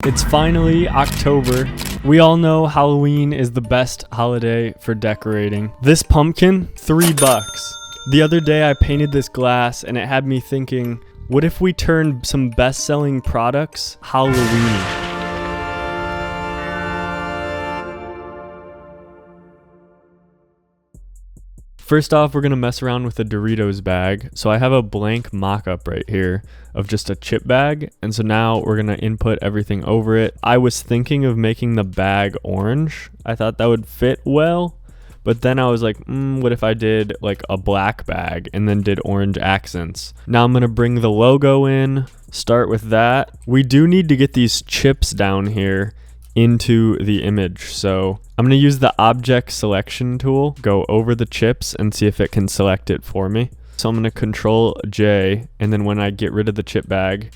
It's finally October. We all know Halloween is the best holiday for decorating. This pumpkin, $3. The other day I painted this glass and it had me thinking, what if we turned some best-selling products Halloweeny? First off, we're gonna mess around with the Doritos bag. So I have a blank mock-up right here of just a chip bag. And so now we're gonna input everything over it. I was thinking of making the bag orange. I thought that would fit well. But then I was like, what if I did like a black bag and then did orange accents? Now I'm gonna bring the logo in, start with that. We do need to get these chips down here into the image. So I'm going to use the object selection tool, go over the chips and see if it can select it for me. So I'm going to Control J, and then when I get rid of the chip bag,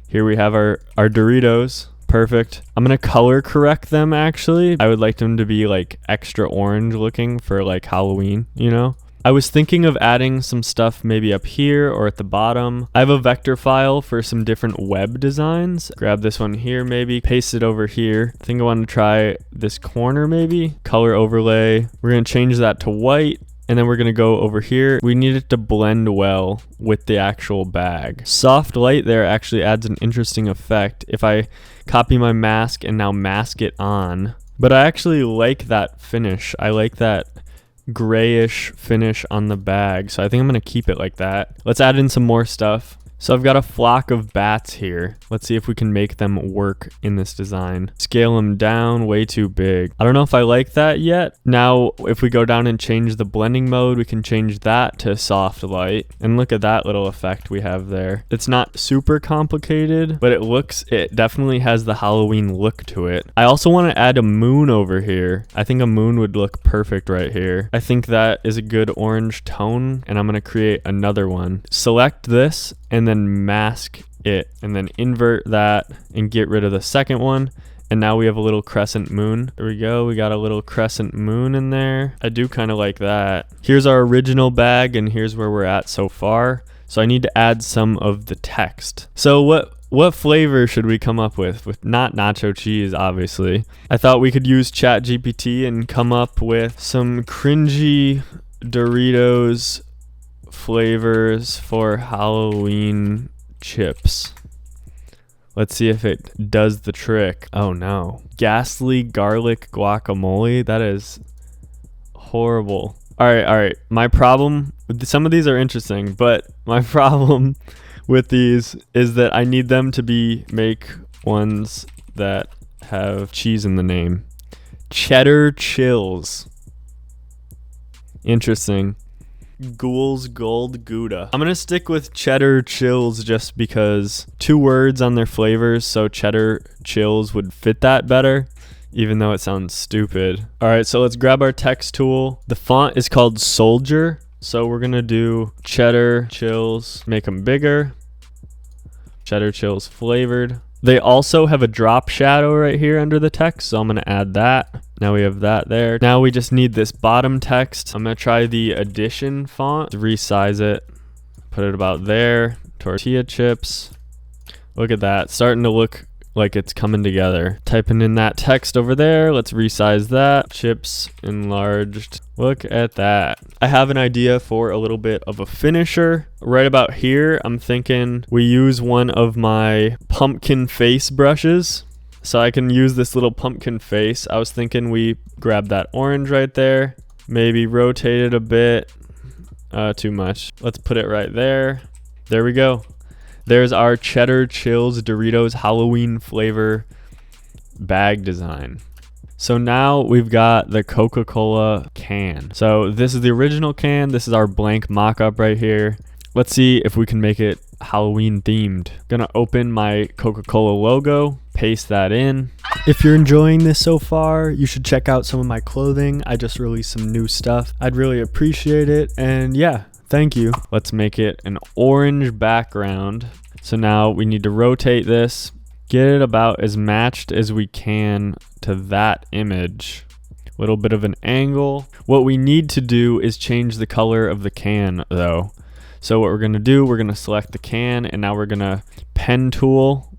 here we have our Doritos. Perfect. I'm going to color correct them actually. I would like them to be like extra orange looking for like Halloween, you know? I was thinking of adding some stuff maybe up here or at the bottom. I have a vector file for some different web designs. Grab this one here maybe, paste it over here. I think I want to try this corner maybe. Color overlay. We're going to change that to white. And then we're going to go over here. We need it to blend well with the actual bag. Soft light there actually adds an interesting effect. If I copy my mask and now mask it on. But I actually like that finish. I like that grayish finish on the bag, so I think I'm gonna keep it like that. Let's add in some more stuff. So I've got a flock of bats here. Let's see if we can make them work in this design. Scale them down, way too big. I don't know if I like that yet. Now, if we go down and change the blending mode, we can change that to soft light. And look at that little effect we have there. It's not super complicated, but it definitely has the Halloween look to it. I also want to add a moon over here. I think a moon would look perfect right here. I think that is a good orange tone, and I'm going to create another one. Select this, and then mask it, and then invert that and get rid of the second one. And now we have a little crescent moon. There we go. We got a little crescent moon in there. I do kind of like that. Here's our original bag, and here's where we're at so far. So I need to add some of the text. So what flavor should we come up with not nacho cheese, obviously. I thought we could use ChatGPT and come up with some cringy Doritos flavors for Halloween chips. Let's see if it does the trick. Oh no. Ghastly garlic guacamole. That is horrible. All right. My problem, some of these are interesting, but my problem with these is that I need them to make ones that have cheese in the name. Cheddar Chills. Interesting. Ghoul's Gold Gouda. I'm gonna stick with Cheddar Chills just because 2 words on their flavors, so Cheddar Chills would fit that better, even though it sounds stupid. All right, so let's grab our text tool. The font is called Soldier, so we're gonna do Cheddar Chills, make them bigger. Cheddar Chills flavored. They also have a drop shadow right here under the text, so I'm gonna add that. Now we have that there. Now we just need this bottom text. I'm gonna try the addition font, resize it, put it about there. Tortilla chips. Look at that, starting to look like it's coming together. Typing in that text over there. Let's resize that. Chips enlarged. Look at that. I have an idea for a little bit of a finisher. Right about here, I'm thinking we use one of my pumpkin face brushes. So I can use this little pumpkin face. I was thinking we grab that orange right there. Maybe rotate it a bit. Too much. Let's put it right there. There we go. There's our Cheddar Chills Doritos Halloween flavor bag design. So now we've got the Coca-Cola can. So this is the original can. This is our blank mock-up right here. Let's see if we can make it Halloween themed. Gonna open my Coca-Cola logo, paste that in. If you're enjoying this so far, you should check out some of my clothing. I just released some new stuff. I'd really appreciate it. And yeah, thank you. Let's make it an orange background. So now we need to rotate this, get it about as matched as we can to that image. A little bit of an angle. What we need to do is change the color of the can though. So what we're gonna do, we're gonna select the can, and now we're gonna pen tool.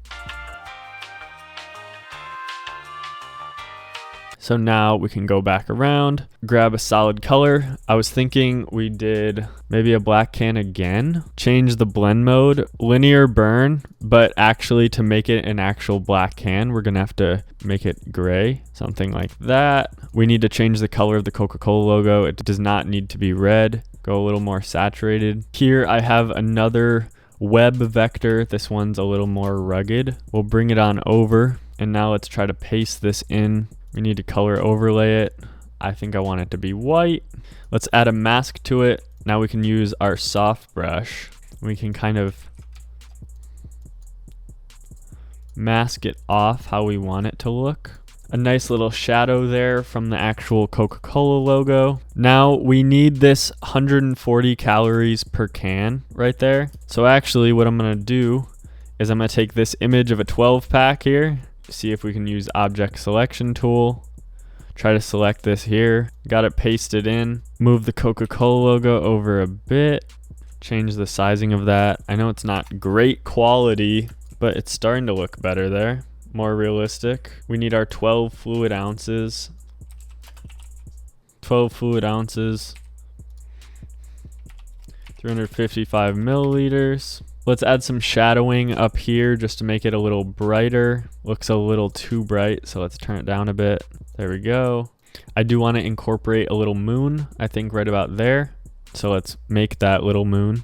So now we can go back around, grab a solid color. I was thinking we did maybe a black can again, change the blend mode, linear burn, but actually to make it an actual black can, we're gonna have to make it gray, something like that. We need to change the color of the Coca-Cola logo. It does not need to be red. Go a little more saturated. Here I have another web vector. This one's a little more rugged. We'll bring it on over, and now let's try to paste this in. We need to color overlay it. I think I want it to be white. Let's add a mask to it. Now we can use our soft brush. We can kind of mask it off how we want it to look. A nice little shadow there from the actual Coca-Cola logo. Now we need this 140 calories per can right there. So actually what I'm gonna do is I'm gonna take this image of a 12 pack here, see if we can use object selection tool, try to select this here, got it pasted in, move the Coca-Cola logo over a bit, change the sizing of that. I know it's not great quality, but it's starting to look better there, more realistic. We need our 12 fluid ounces. 12 fluid ounces, 355 milliliters. Let's add some shadowing up here just to make it a little brighter. Looks a little too bright, so let's turn it down a bit. There we go. I do want to incorporate a little moon, I think right about there. So let's make that little moon.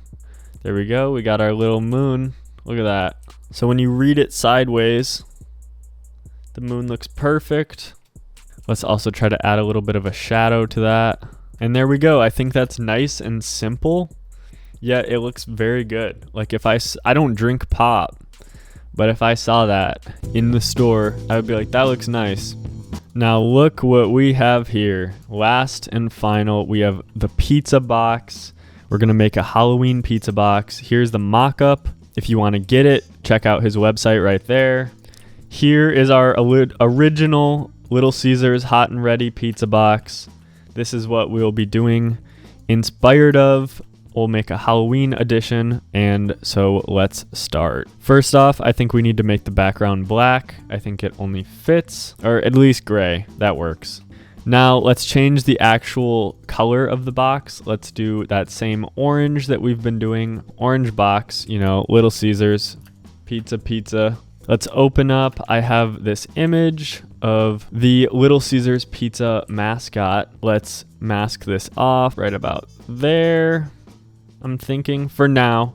There we go, we got our little moon. Look at that. So when you read it sideways, the moon looks perfect. Let's also try to add a little bit of a shadow to that. And there we go. I think that's nice and simple. Yeah, it looks very good. Like if I don't drink pop, but if I saw that in the store, I would be like, that looks nice. Now look what we have here. Last and final, we have the pizza box. We're gonna make a Halloween pizza box. Here's the mock-up. If you wanna get it, check out his website right there. Here is our original Little Caesars Hot and Ready pizza box. This is what we'll be doing inspired of. We'll make a Halloween edition, and so let's start. First off, I think we need to make the background black. I think it only fits, or at least gray. That works. Now let's change the actual color of the box. Let's do that same orange that we've been doing. Orange box, you know, Little Caesars, pizza. Let's open up. I have this image of the Little Caesars pizza mascot. Let's mask this off right about there. I'm thinking for now,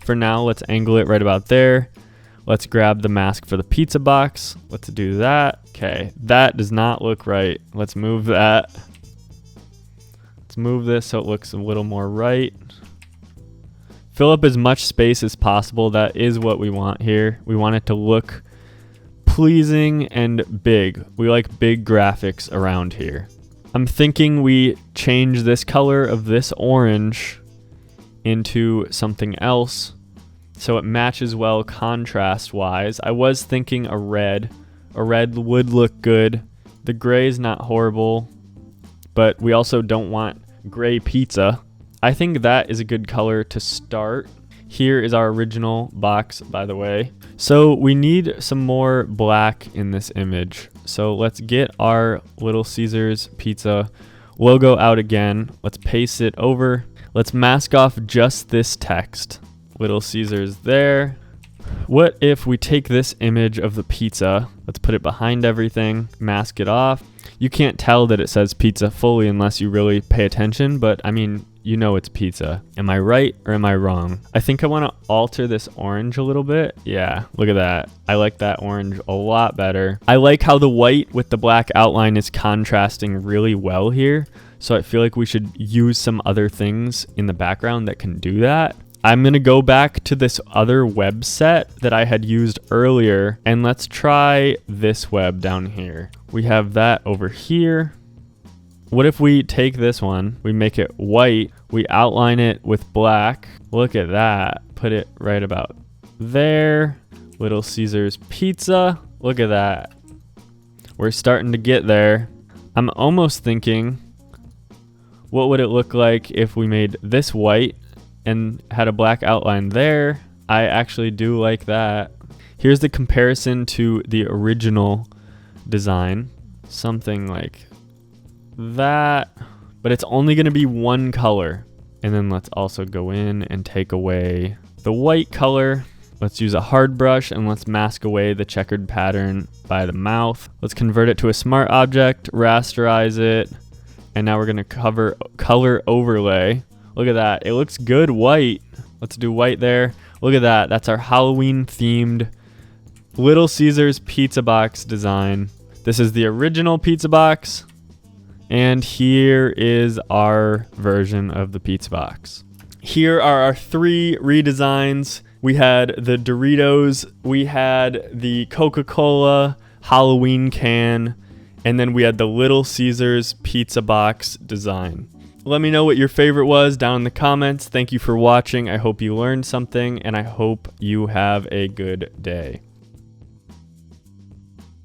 let's angle it right about there. Let's grab the mask for the pizza box. Let's do that. Okay, that does not look right. Let's move that. Let's move this so it looks a little more right. Fill up as much space as possible. That is what we want here. We want it to look pleasing and big. We like big graphics around here. I'm thinking we change this color of this orange into something else so it matches well contrast wise. I was thinking a red would look good. The gray is not horrible, but we also don't want gray pizza. I think that is a good color to start. Here is our original box, by the way. So we need some more black in this image. So let's get our Little Caesars pizza logo out again. Let's paste it over. Let's mask off just this text. Little Caesars there. What if we take this image of the pizza, let's put it behind everything, mask it off. You can't tell that it says pizza fully unless you really pay attention, but I mean, you know it's pizza. Am I right or am I wrong? I think I want to alter this orange a little bit. Yeah, look at that. I like that orange a lot better. I like how the white with the black outline is contrasting really well here. So I feel like we should use some other things in the background that can do that. I'm going to go back to this other web set that I had used earlier, and let's try this web down here. We have that over here. What if we take this one, we make it white, we outline it with black. Look at that. Put it right about there. Little Caesars pizza. Look at that. We're starting to get there. I'm almost thinking, what would it look like if we made this white and had a black outline there? I actually do like that. Here's the comparison to the original design. something like that, but it's only going to be one color. And then let's also go in and take away the white color. Let's use a hard brush and let's mask away the checkered pattern by the mouth. Let's convert it to a smart object, rasterize it, and now we're going to cover color overlay. Look at that. It looks good white. Let's do white there. Look at that. That's our Halloween themed Little Caesars pizza box design. This is the original pizza box, and here is our version of the pizza box. Here are our 3 redesigns. We had the Doritos, we had the Coca-Cola Halloween can, and then we had the Little Caesars pizza box design. Let me know what your favorite was down in the comments. Thank you for watching. I hope you learned something, and I hope you have a good day.